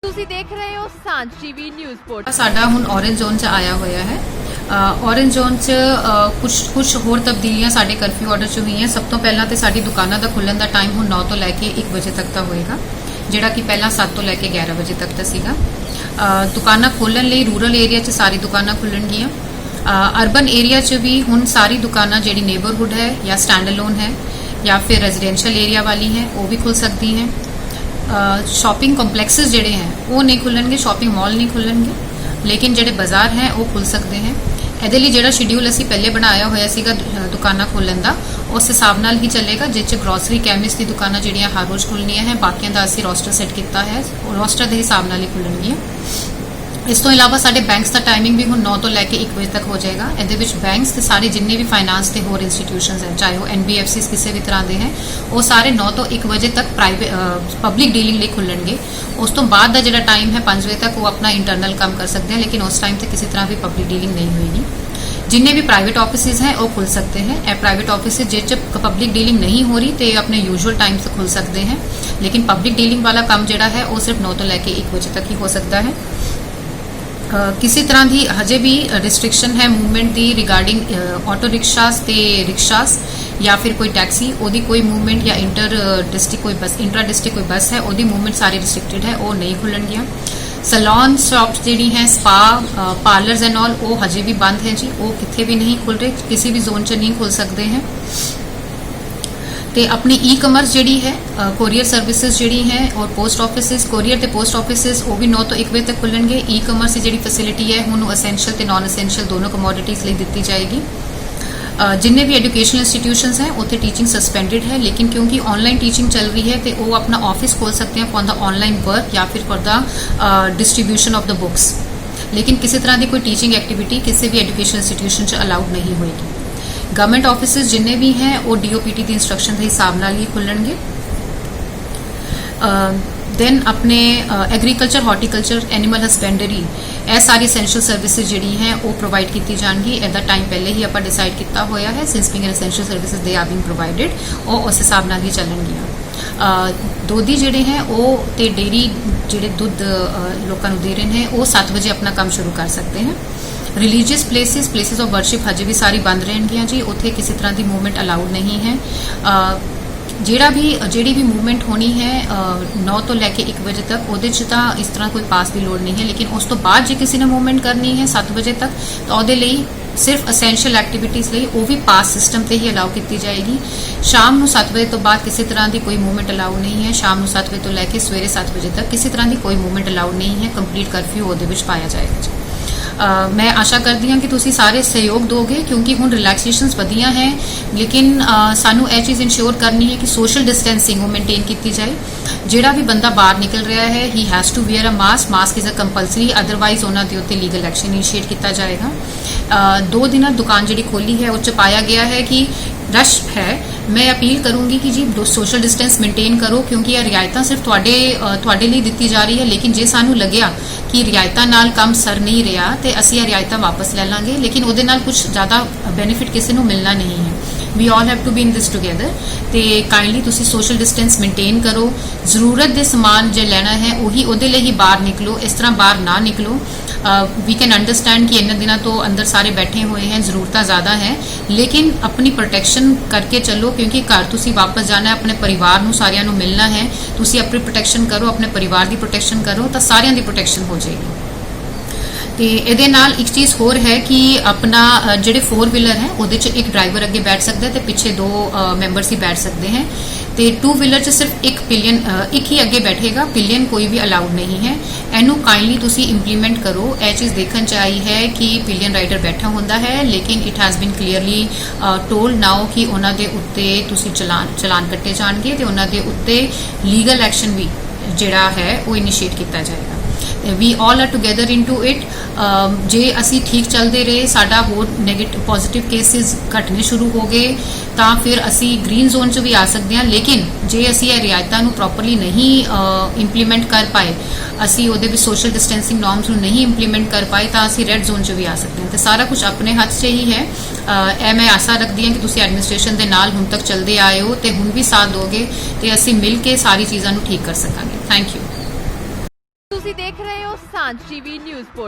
ਤੁਸੀਂ ਦੇਖ ਰਹੇ ਹੋ ਸਾਂਝ ਟੀਵੀ ਨਿਊਜ਼ ਪੋਰਟਲ। ਸਾਡਾ ਹੁਣ ਔਰੇਂਜ ਜ਼ੋਨ 'ਚ ਆਇਆ ਹੋਇਆ ਹੈ। ਔਰੇਂਜ ਜ਼ੋਨ 'ਚ ਕੁਝ ਹੋਰ ਤਬਦੀਲੀਆਂ ਸਾਡੇ ਕਰਫਿਊ ਆਰਡਰ 'ਚ ਹੋਈਆਂ। ਸਭ ਤੋਂ ਪਹਿਲਾਂ ਤੇ ਸਾਡੀ ਦੁਕਾਨਾਂ ਦਾ ਖੁੱਲਣ ਦਾ ਟਾਈਮ ਹੁਣ 9 ਤੋਂ ਲੈ ਕੇ 1 ਵਜੇ ਤੱਕ ਦਾ ਹੋਏਗਾ, ਜਿਹੜਾ ਕਿ ਪਹਿਲਾਂ 7 ਤੋਂ ਲੈ ਕੇ 11 ਵਜੇ ਤੱਕ ਦਾ ਸੀਗਾ। ਦੁਕਾਨਾਂ ਖੋਲਣ ਲਈ ਰੂਰਲ ਏਰੀਆ 'ਚ ਸਾਰੀ ਦੁਕਾਨਾਂ ਖੁੱਲਣਗੀਆਂ। ਅਰਬਨ ਏਰੀਆ 'ਚ ਵੀ ਹੁਣ ਸਾਰੀ ਦੁਕਾਨਾਂ ਜਿਹੜੀ ਨੇਬਰਹੁੱਡ ਹੈ ਜਾਂ ਸਟੈਂਡ ਅਲੋਨ ਹੈ ਜਾਂ ਫਿਰ ਰੈਜ਼ੀਡੈਂਸ਼ੀਅਲ ਏਰੀਆ ਵਾਲੀ ਹੈ ਉਹ ਵੀ ਖੁੱਲ ਸਕਦੀ ਹੈ। शॉपिंग ਕੰਪਲੈਕਸਸ ਜਿਹੜੇ ਹੈ ਉਹ ਨਹੀਂ ਖੁੱਲਣਗੇ, ਸ਼ਾਪਿੰਗ ਮਾਲ ਨਹੀਂ ਖੁੱਲਣਗੇ, ਲੇਕਿਨ ਜਿਹੜੇ ਬਾਜ਼ਾਰ ਹੈ ਉਹ ਖੁੱਲ ਸਕਦੇ ਹੈ। ਇਹਦੇ ਲਈ ਜਿਹੜਾ ਸ਼ਡਿਊਲ ਅਸੀਂ ਪਹਿਲੇ ਬਣਾਇਆ ਹੋਇਆ ਸੀਗਾ ਦੁਕਾਨਾਂ ਖੋਲਣ ਦਾ, ਉਸ ਹਿਸਾਬ ਨਾਲ ਹੀ ਚੱਲੇਗਾ, ਜਿਸ 'ਚ ਗਰੋਸਰੀ ਕੈਮਿਸਟ ਦੀ ਦੁਕਾਨਾਂ ਜਿਹੜੀਆਂ ਹਰ ਰੋਜ਼ ਖੁੱਲਣੀਆਂ ਹੈ। ਬਾਕੀਆਂ ਦਾ ਅਸੀਂ ਰੋਸਟਰ ਸੈੱਟ ਕੀਤਾ ਹੈ, ਉਹ ਰੋਸਟਰ ਦੇ ਹਿਸਾਬ ਨਾਲ ਹੀ ਖੁੱਲਣਗੀਆਂ। ਇਸ ਤੋਂ ਇਲਾਵਾ ਸਾਡੇ ਬੈਂਕਸ ਦਾ ਟਾਈਮਿੰਗ ਵੀ ਹੁਣ 9 ਤੋਂ ਲੈ ਕੇ 1 ਵਜੇ ਤੱਕ ਹੋ ਜਾਏਗਾ। ਇਹਦੇ ਵਿੱਚ ਬੈਂਕਸ ਤੇ ਸਾਰੇ ਜਿੰਨੇ ਵੀ ਫਾਈਨਾਂਸ ਤੇ ਹੋਰ ਇੰਸਟੀਟਿਊਸ਼ਨਸ ਹੈ, ਚਾਹੇ ਉਹ NBFCs ਕਿਸੇ ਵੀ ਤਰ੍ਹਾਂ ਦੇ ਹੈ, ਉਹ ਸਾਰੇ 9 ਤੋਂ 1 ਵਜੇ ਤੱਕ ਪਬਲਿਕ ਡੀਲਿੰਗ ਲਈ ਖੁੱਲਣਗੇ। ਉਸ ਤੋਂ ਬਾਅਦ ਦਾ ਜਿਹੜਾ ਟਾਈਮ ਹੈ 5 ਵਜੇ ਤੱਕ ਉਹ ਆਪਣਾ ਇੰਟਰਨਲ ਕੰਮ ਕਰ ਸਕਦੇ हैं, लेकिन उस टाइम ਤੇ ਕਿਸੇ ਤਰ੍ਹਾਂ ਵੀ ਪਬਲਿਕ ਡੀਲਿੰਗ नहीं ਹੋਏਗੀ। जिन्ने भी प्राइवेट ऑफिसेज हैं वो खुल सकते हैं। ए प्राइवेट ऑफिसेज जिस पब्लिक डीलिंग नहीं हो रही तो अपने यूजुअल टाइम से खुल सकते हैं, लेकिन पब्लिक डीलिंग वाला काम जोड़ा है वो सिर्फ 9 तो लैके 1 बजे तक ही हो सकता है। किसी तरह की हजे भी रिस्ट्रिक्शन है मूवमेंट की रिगार्डिंग ऑटो रिक्शास ते रिक्शास या फिर कोई टैक्सी ओदी कोई मूवमेंट या इंटर डिस्ट्रिक्ट कोई बस इंट्रा डिस्ट्रिक्ट कोई बस है ओदी मूवमेंट सारी रिस्ट्रिक्टेड है, वो नहीं खुलणगियां। सैलून शॉप्स जी हैं, स्पा पार्लर्स एंड ऑल वो हजे भी बंद है जी, वो कितने भी नहीं खुल रहे, किसी भी जोन च नहीं खुल सकते हैं। तो अपनी ई कमर्स जी है, कोरियर सर्विसेज जी हैं और पोस्ट ऑफिसिस कोरियर ते पोस्ट ऑफिसिस वो भी 9 तो 1 बजे तक खुलणगे। ई कमर्स की जी फैसिलिटी है हुण एसेंशियल ते नॉन एसेंशियल दोनों कमोडिटीज़ लिए दी जाएगी। जिन्ने भी एजुकेशनल इंस्टीट्यूशनस हैं उत्थे टीचिंग सस्पेंडेड है, लेकिन क्योंकि ऑनलाइन टीचिंग चल रही है तो वो अपना ऑफिस खोल सकते हैं फॉर द ऑनलाइन वर्क या फिर for the distribution of the books, लेकिन किसी तरह की कोई टीचिंग एक्टिविटी किसी भी एजुकेशन इंस्टीट्यूशन से अलाउड नहीं होएगी। गवर्नमेंट ऑफिस जिन्ने भी हैं वो DOPT की इंस्ट्रक्शन के हिसाब नाल ही खुलणगे। दैन अपने एग्रीकल्चर हॉर्टिकल्चर एनिमल हसबेंडरी ये सारी एसेंशियल सर्विसेज जी हैं वो प्रोवाइड की जाएगी। इसका टाइम पहले ही आप डिसाइड किया होया है, since being essential services they are being provided, और उस हिसाब नाल ही चलणगियां। दोधी जिहड़े हैं वो ते डेयरी जिहड़े दुध लोकां नूं दे रहे हैं वो 7 बजे अपना काम शुरू कर सकते हैं। रिलीजियस प्लेसिस ऑफ वर्शिप हजे भी सारी बंद रहणगियां जी, उत्थे किसी तरह की मूवमेंट अलाउड नहीं है। ਜਿਹੜੀ भी मूवमेंट होनी है 9 तो लैके 1 बजे तक ਉਹਦੇ 'ਚ ਤਾਂ इस तरह कोई पास की लोड़ नहीं है, लेकिन उस तो बाद जे किसी ने मूवमेंट करनी है 7 बजे तक तो ਉਹਦੇ ਲਈ सिर्फ असेंशियल एक्टिविटीज़ ਲਈ ਉਹ ਵੀ पास सिस्टम ਤੇ ही अलाउ की जाएगी। शाम ਨੂੰ 7 बजे तो बाद किसी तरह की कोई मूवमेंट अलाउ नहीं है। शाम ਨੂੰ 7 बजे तो लैके सवेरे 7 बजे तक किसी तरह की कोई मूवमेंट अलाउड नहीं है। कंप्लीट करफ्यू ਉਹਦੇ ਵਿੱਚ ਪਾਇਆ जाएगा जी। मैं आशा करती हाँ कि तुसी सारे सहयोग दोगे, क्योंकि हुण रिलैक्सेशनस वधियां हैं, लेकिन सानू यह चीज़ इंश्योर करनी है कि सोशल डिस्टेंसिंग वो मेनटेन की जाए। जिहड़ा भी बंदा बाहर निकल रहा है he has to wear a mask is a compulsory, otherwise उन्होंने उत्ते लीगल एक्शन इनिशिएट किया जाएगा। 2 दिन दुकान जी खोली है उस पाया गया है कि रश है। मैं अपील करूँगी कि जी सोशल डिस्टेंस मेनटेन करो, क्योंकि यह रियायतां सिर्फ तुहाडे लिए दी जा रही है, लेकिन जे सानू लग्या कि रियायतां नाल काम सर नहीं रहा तो असीं रियायतां वापस ले लांगे, लेकिन उहदे नाल कुछ ज़्यादा बेनिफिट किसी नूं मिलना नहीं है। We all have to be in this together. तो काइंडली तुसी सोशल डिस्टेंस मेनटेन करो। जरूरत के समान जो लेना है उही उहदे लिए ही बाहर निकलो, इस तरह बाहर ना निकलो। वी कैन अंडरस्टैंड कि इन्ने दिनों तो अंदर सारे बैठे हुए हैं, जरूरत ज़्यादा है, लेकिन अपनी प्रोटैक्शन करके चलो, क्योंकि घर तुसी वापस जाना है, अपने परिवार नूं सारियां नूं मिलना है। तुसी अपनी प्रोटैक्शन करो, अपने परिवार की प्रोटैक्शन करो तो सारियां दी प्रोटैक्शन हो जाएगी। तो ये नाल एक चीज़ होर है कि अपना जोड़े 4 व्हीलर है वो एक ड्राइवर अगे बैठ सकता है तो पीछे 2 मैंबर्स ही बैठ सकते हैं। तो 2 व्हीलर च सिर्फ एक ही अगे बैठेगा, पिलियन कोई भी अलाउड नहीं है। इनू काइंडली तुसी इंप्लीमेंट करो। यह चीज़ देखने च आई है कि पिलियन राइडर बैठा होंदा है, लेकिन it has been clearly told now कि उन्होंने उत्ते तुसी चलान कट्टे जाएंगे तो उन्होंने उत्ते लीगल एक्शन भी जिहड़ा है वो इनिशिएट किया जाएगा। We all are together into it. जे असी ठीक चलते रहे, साडा होर नैगेटिव पॉजिटिव केसिस घटने शुरू हो गए तो फिर असी ग्रीन जोन च भी आ सकते हैं, लेकिन जे असी ये रियायतां नूं प्रॉपरली नहीं इंप्लीमेंट कर पाए, असी उहदे विच सोशल डिस्टेंसिंग नॉर्म्स नूं नहीं इंप्लीमेंट कर पाए तो असी रेड जोन च भी आ सकते हैं। तो सारा कुछ अपने हाथ से ही है। मैं आशा रखती हाँ कि तुसीं एडमिनिस्ट्रेशन के नाल हुण तक चलते आए हो तो हुण भी साथ दोगे तो असी मिल के सारी चीज़ों नूं ठीक कर सकांगे। Thank you. ਤੁਸੀਂ ਦੇਖ ਰਹੇ ਹੋ ਸਾਂਝ ਟੀਵੀ ਨਿਊਜ਼ ਪੋਰਟਲ।